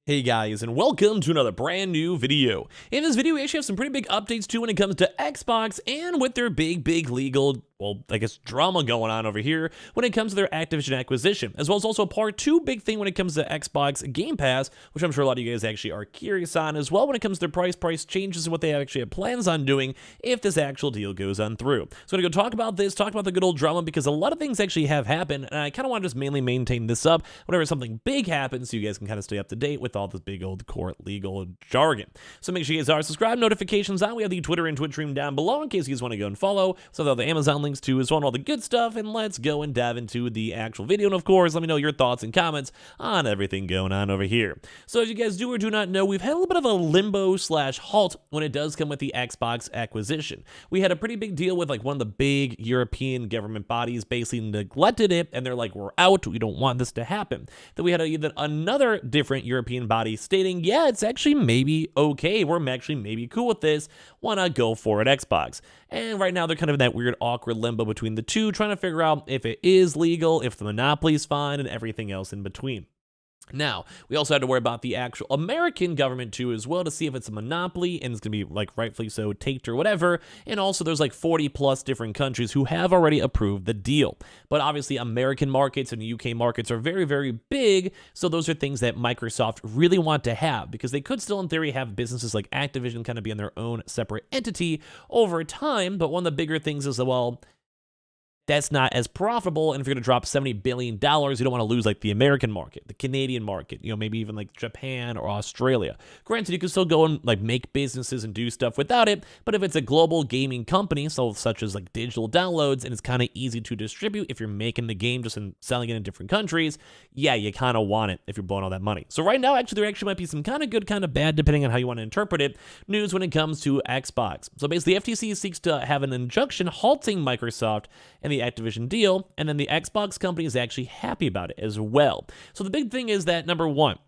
Hey guys, and welcome to another brand new video. In this video, we actually have some pretty big updates too when it comes to Xbox and with their big legal, well, I guess drama going on over here when it comes to their Activision acquisition, as well as also part two big thing when it comes to Xbox Game Pass, which I'm sure a lot of you guys actually are curious on as well when it comes to their price changes and what they actually have plans on doing if this actual deal goes on through. So I'm going to go talk about this, talk about the good old drama, because a lot of things actually have happened, and I kind of want to just mainly maintain this up whenever something big happens so you guys can kind of stay up to date with all this big old court legal jargon. So make sure you guys are subscribed, notifications on. We have the Twitter and Twitch stream down below in case you guys want to go and follow. So all the Amazon links too as well and all the good stuff. And let's go and dive into the actual video. And of course, let me know your thoughts and comments on everything going on over here. So as you guys do or do not know, we've had a little bit of a limbo / halt when it does come with the Xbox acquisition. We had a pretty big deal with like one of the big European government bodies basically neglected it, and they're like, we're out, we don't want this to happen. Then we had even another different European body stating, yeah, it's actually maybe okay, we're actually maybe cool with this, why not go for it, Xbox? And right now they're kind of in that weird awkward limbo between the two, trying to figure out if it is legal, if the monopoly's fine, and everything else in between. Now, we also had to worry about the actual American government too as well to see if it's a monopoly and it's going to be like rightfully so taked or whatever. And also there's like 40 plus different countries who have already approved the deal. But obviously American markets and UK markets are very big. So those are things that Microsoft really want to have, because they could still in theory have businesses like Activision kind of be on their own separate entity over time. But one of the bigger things is, well, that's not as profitable, and if you're going to drop $70 billion, you don't want to lose like the American market, the Canadian market, maybe even like Japan or Australia. Granted, you can still go and like make businesses and do stuff without it, but if it's a global gaming company, so such as like digital downloads, and it's kind of easy to distribute if you're making the game just and selling it in different countries, yeah, you kind of want it if you're blowing all that money. So right now, actually, there actually might be some kind of good, kind of bad, depending on how you want to interpret it, news when it comes to Xbox. So basically, the FTC seeks to have an injunction halting Microsoft and the Activision deal, and then the Xbox company is actually happy about it as well. So the big thing is that, number one,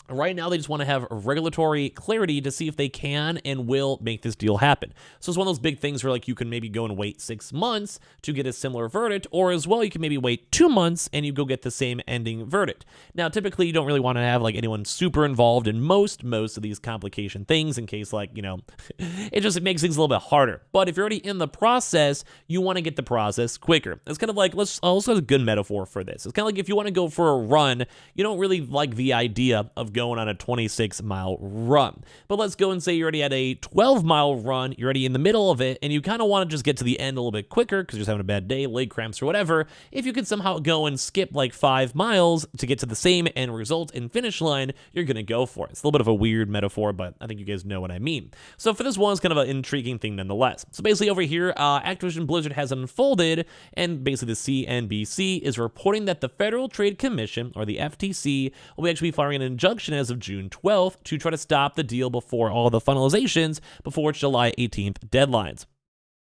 right now, they just want to have regulatory clarity to see if they can and will make this deal happen. So it's one of those big things where like you can maybe go and wait 6 months to get a similar verdict, or as well, you can maybe wait 2 months and you go get the same ending verdict. Now, typically, you don't really want to have like anyone super involved in most of these complication things in case like, it makes things a little bit harder. But if you're already in the process, you want to get the process quicker. It's kind of like, let's also have a good metaphor for this. It's kind of like if you want to go for a run, you don't really like the idea of going on a 26-mile run. But let's go and say you're already at a 12-mile run, you're already in the middle of it, and you kind of want to just get to the end a little bit quicker because you're just having a bad day, leg cramps or whatever. If you could somehow go and skip like 5 miles to get to the same end result and finish line, you're going to go for it. It's a little bit of a weird metaphor, but I think you guys know what I mean. So for this one, it's kind of an intriguing thing nonetheless. So basically over here, Activision Blizzard has unfolded, and basically the CNBC is reporting that the Federal Trade Commission, or the FTC, will actually be filing an injunction as of June 12th to try to stop the deal before all the finalizations before its July 18th deadlines.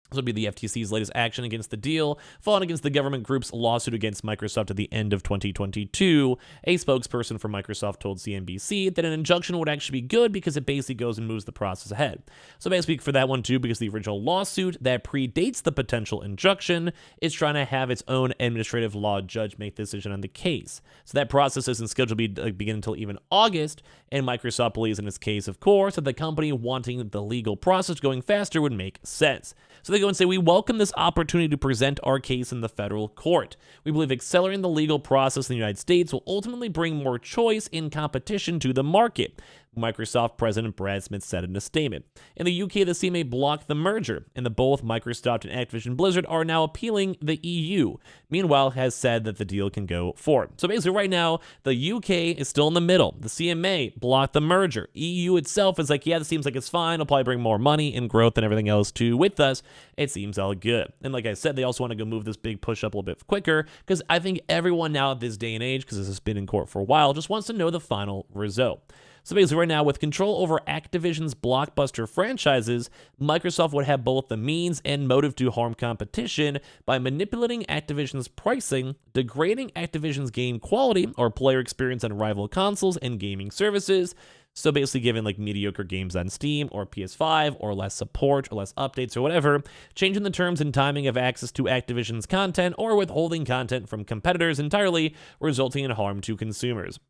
This would be the FTC's latest action against the deal, following against the government group's lawsuit against Microsoft at the end of 2022. A spokesperson for Microsoft told CNBC that an injunction would actually be good because it basically goes and moves the process ahead. So basically for that one too, because the original lawsuit that predates the potential injunction is trying to have its own administrative law judge make the decision on the case. So that process isn't scheduled to begin until even August, and Microsoft believes in its case, of course, that the company wanting the legal process going faster would make sense. So they go and say, we welcome this opportunity to present our case in the federal court. We believe accelerating the legal process in the United States will ultimately bring more choice and competition to the market, Microsoft President Brad Smith said in a statement. In the UK, the CMA blocked the merger, and both Microsoft and Activision Blizzard are now appealing the EU. Meanwhile, has said that the deal can go forward. So basically right now, the UK is still in the middle. The CMA blocked the merger. EU itself is like, yeah, this seems like it's fine. It'll probably bring more money and growth and everything else too with us. It seems all good. And like I said, they also want to go move this big push up a little bit quicker, because I think everyone now at this day and age, because this has been in court for a while, just wants to know the final result. So basically right now, with control over Activision's blockbuster franchises, Microsoft would have both the means and motive to harm competition by manipulating Activision's pricing, degrading Activision's game quality or player experience on rival consoles and gaming services. So basically giving like mediocre games on Steam or PS5 or less support or less updates or whatever, changing the terms and timing of access to Activision's content or withholding content from competitors entirely, resulting in harm to consumers.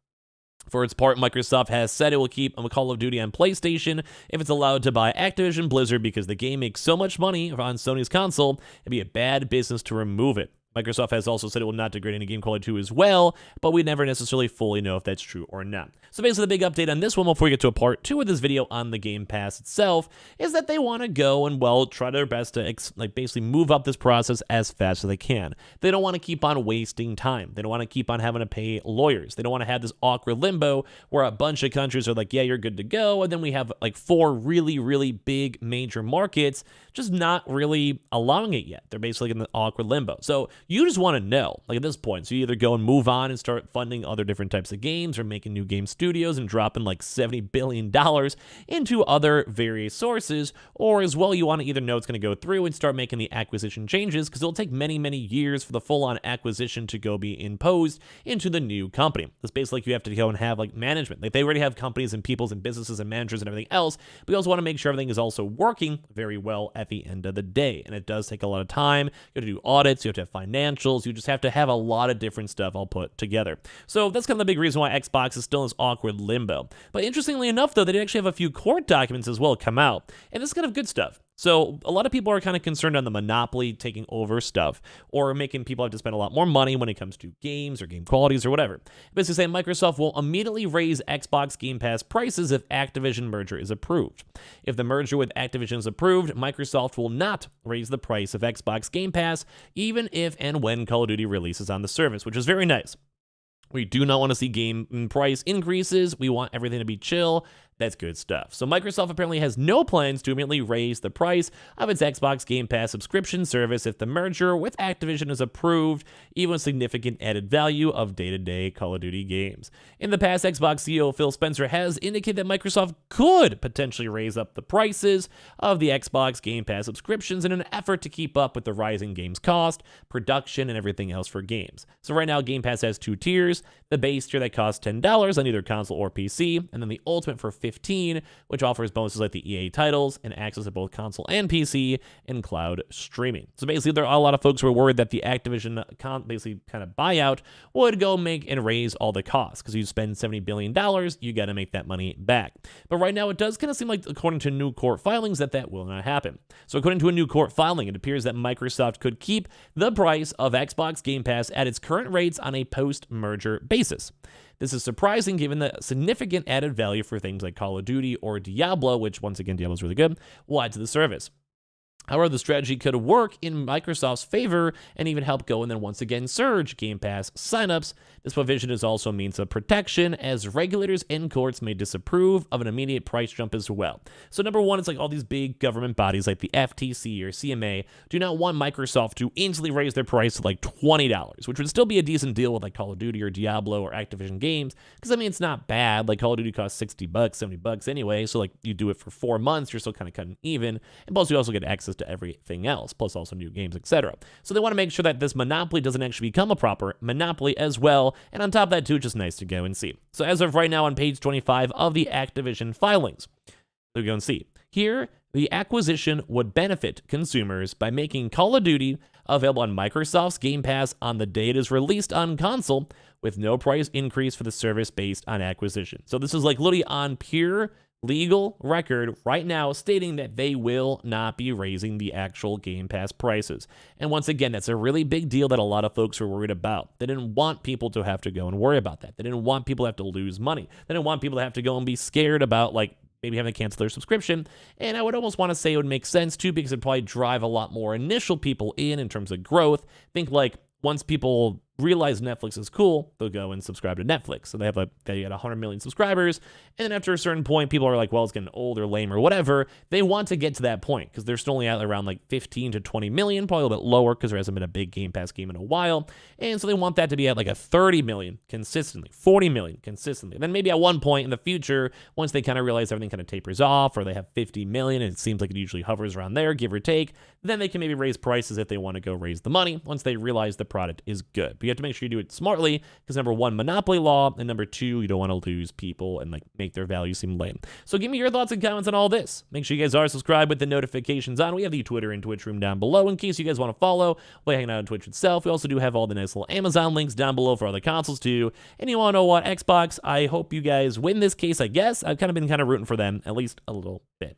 For its part, Microsoft has said it will keep Call of Duty on PlayStation if it's allowed to buy Activision Blizzard because the game makes so much money on Sony's console, it'd be a bad business to remove it. Microsoft has also said it will not degrade any game quality too as well, but we never necessarily fully know if that's true or not. So basically the big update on this one before we get to a part 2 of this video on the Game Pass itself is that they want to go and, well, try their best to basically move up this process as fast as they can. They don't want to keep on wasting time. They don't want to keep on having to pay lawyers. They don't want to have this awkward limbo where a bunch of countries are like, yeah, you're good to go, and then we have like 4 really, really big major markets just not really allowing it yet. They're basically in the awkward limbo. So you just want to know, like at this point, so you either go and move on and start funding other different types of games or making new game studios and dropping like $70 billion into other various sources, or as well, you want to either know it's going to go through and start making the acquisition changes because it'll take many, many years for the full-on acquisition to go be imposed into the new company. It's basically like you have to go and have like management. Like they already have companies and peoples and businesses and managers and everything else, but you also want to make sure everything is also working very well at the end of the day. And it does take a lot of time. You have to do audits, you have to have financials, you just have to have a lot of different stuff all put together. So that's kind of the big reason why Xbox is still in this awkward limbo. But interestingly enough, though, they did actually have a few court documents as well come out, and this is kind of good stuff. So a lot of people are kind of concerned on the monopoly taking over stuff or making people have to spend a lot more money when it comes to games or game qualities or whatever. Basically saying Microsoft will immediately raise Xbox Game Pass prices if Activision merger is approved. If the merger with Activision is approved, Microsoft will not raise the price of Xbox Game Pass even if and when Call of Duty releases on the service, which is very nice. We do not want to see game price increases. We want everything to be chill. That's good stuff. So Microsoft apparently has no plans to immediately raise the price of its Xbox Game Pass subscription service if the merger with Activision is approved, even with significant added value of day-to-day Call of Duty games. In the past, Xbox CEO Phil Spencer has indicated that Microsoft could potentially raise up the prices of the Xbox Game Pass subscriptions in an effort to keep up with the rising games cost, production, and everything else for games. So right now, Game Pass has 2 tiers, the base tier that costs $10 on either console or PC, and then the ultimate for $15, which offers bonuses like the EA titles and access to both console and PC and cloud streaming. So basically, there are a lot of folks who are worried that the Activision basically kind of buyout would go make and raise all the costs because you spend $70 billion, you got to make that money back. But right now, it does kind of seem like, according to new court filings, that will not happen. So according to a new court filing, it appears that Microsoft could keep the price of Xbox Game Pass at its current rates on a post-merger basis. This is surprising given the significant added value for things like Call of Duty or Diablo, which once again, Diablo is really good, will add to the service. However, the strategy could work in Microsoft's favor and even help go and then once again surge Game Pass signups. This provision is also a means of protection as regulators and courts may disapprove of an immediate price jump as well. So number one, it's like all these big government bodies like the FTC or CMA do not want Microsoft to instantly raise their price to like $20, which would still be a decent deal with like Call of Duty or Diablo or Activision games. Because I mean, it's not bad. Like Call of Duty costs $60, $70 anyway. So like you do it for 4 months, you're still kind of cutting even. And plus you also get access to everything else, plus also new games, etc. So they want to make sure that this monopoly doesn't actually become a proper monopoly as well, and on top of that too, it's just nice to go and see. So as of right now on page 25 of the Activision filings, we go and see. Here, the acquisition would benefit consumers by making Call of Duty available on Microsoft's Game Pass on the day it is released on console, with no price increase for the service based on acquisition. So this is like literally on pure legal record right now stating that they will not be raising the actual Game Pass prices. And once again, that's a really big deal that a lot of folks are worried about. They didn't want people to have to go and worry about that. They didn't want people to have to lose money. They didn't want people to have to go and be scared about like maybe having to cancel their subscription. And I would almost want to say it would make sense too because it'd probably drive a lot more initial people in terms of growth. Think like once people realize Netflix is cool, they'll go and subscribe to Netflix. So they got 100 million subscribers, and then after a certain point, people are like, well, it's getting old or lame or whatever. They want to get to that point because they're still only at around like 15 to 20 million, probably a little bit lower because there hasn't been a big Game Pass game in a while. And so they want that to be at like a 30 million consistently, 40 million consistently. Then maybe at one point in the future, once they kind of realize everything kind of tapers off, or they have 50 million, and it seems like it usually hovers around there, give or take, then they can maybe raise prices if they want to go raise the money once they realize the product is good. you have to make sure you do it smartly because number one, monopoly law, and number two, you don't want to lose people and like make their value seem lame. So give me your thoughts and comments on all this. Make sure you guys are subscribed with the notifications on. We have the Twitter and Twitch room down below in case you guys want to follow while hanging out on Twitch itself. We also do have all the nice little Amazon links down below for other consoles too. And you want to know what, Xbox, I hope you guys win this case, I guess. I've kind of been rooting for them at least a little bit.